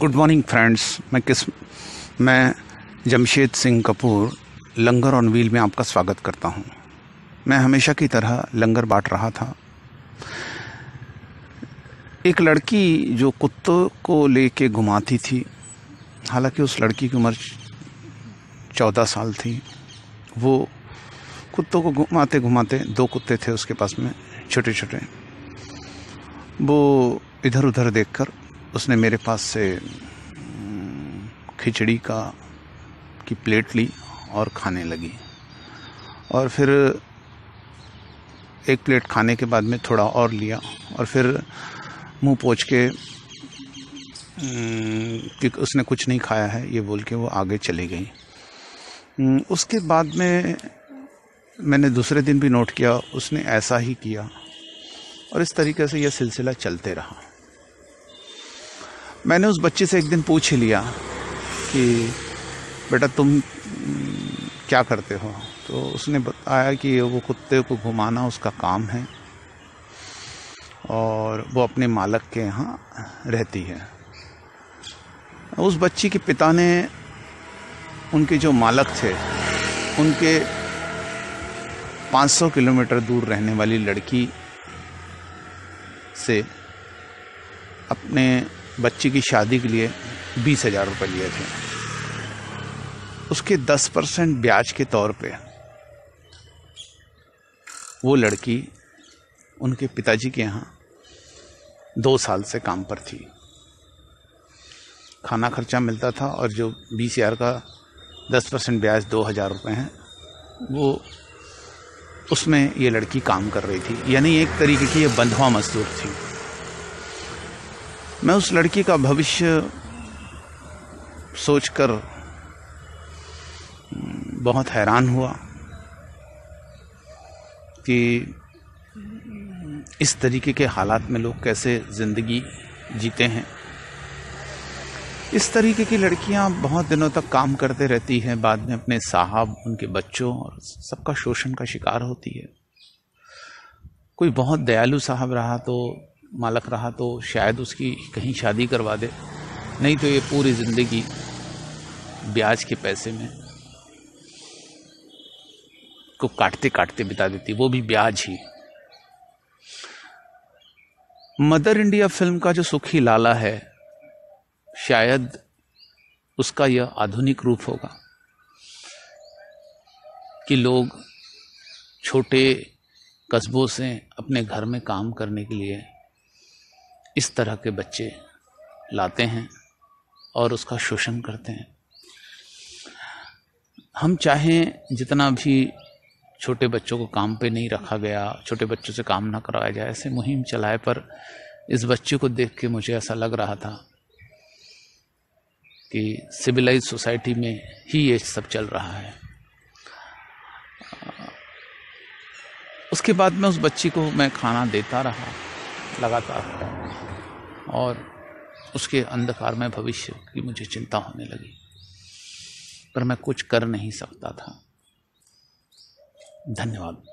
Good morning friends. मैं जमशेद सिंह कपूर लंगर on wheel में आपका स्वागत करता हूं। मैं हमेशा की तरह लंगर बांट रहा था। एक लड़की जो कुत्तों को लेके घुमाती थी, हालांकि उस लड़की की उम्र 14 साल थी। वो कुत्तों को घुमाते घुमाते, 2 कुत्ते थे उसके पास में छोटे छोटे, वो इधर उधर देखकर उसने मेरे पास से खिचड़ी की प्लेट ली और खाने लगी। और फिर एक प्लेट खाने के बाद में थोड़ा और लिया और फिर मुंह पोंछ के कि उसने कुछ नहीं खाया है ये बोल के वो आगे चली गई। उसके बाद में मैंने दूसरे दिन भी नोट किया, उसने ऐसा ही किया और इस तरीके से यह सिलसिला चलते रहा। मैंने उस बच्चे से एक दिन पूछ लिया कि बेटा तुम क्या करते हो, तो उसने बताया कि वो कुत्ते को घुमाना उसका काम है और वो अपने मालिक के यहाँ रहती है। उस बच्ची के पिता ने उनके जो मालिक थे उनके 500 किलोमीटर दूर रहने वाली लड़की से अपने बच्ची की शादी के लिए 20,000 रुपये लिए थे। उसके 10% ब्याज के तौर पे वो लड़की उनके पिताजी के यहाँ 2 साल से काम पर थी। खाना खर्चा मिलता था और जो 20,000 का 10% ब्याज 2,000 रुपये हैं, वो उसमें ये लड़की काम कर रही थी। यानी एक तरीके की ये बंधुआ मजदूर थी। मैं उस लड़की का भविष्य सोचकर बहुत हैरान हुआ कि इस तरीके के हालात में लोग कैसे ज़िंदगी जीते हैं। इस तरीके की लड़कियां बहुत दिनों तक काम करते रहती हैं, बाद में अपने साहब, उनके बच्चों और सबका शोषण का शिकार होती है। कोई बहुत दयालु साहब रहा तो, मालिक रहा तो शायद उसकी कहीं शादी करवा दे, नहीं तो ये पूरी ज़िंदगी ब्याज के पैसे में को काटते काटते बिता देती, वो भी ब्याज ही। मदर इंडिया फिल्म का जो सुखी लाला है, शायद उसका यह आधुनिक रूप होगा कि लोग छोटे कस्बों से अपने घर में काम करने के लिए इस तरह के बच्चे लाते हैं और उसका शोषण करते हैं। हम चाहें जितना भी छोटे बच्चों को काम पे नहीं रखा गया, छोटे बच्चों से काम ना करवाया जाए, ऐसे मुहिम चलाए, पर इस बच्चे को देख के मुझे ऐसा लग रहा था कि सिविलाइज सोसाइटी में ही ये सब चल रहा है। उसके बाद में उस बच्ची को मैं खाना देता रहा लगातार और उसके अंधकार में भविष्य की मुझे चिंता होने लगी, पर मैं कुछ कर नहीं सकता था। धन्यवाद।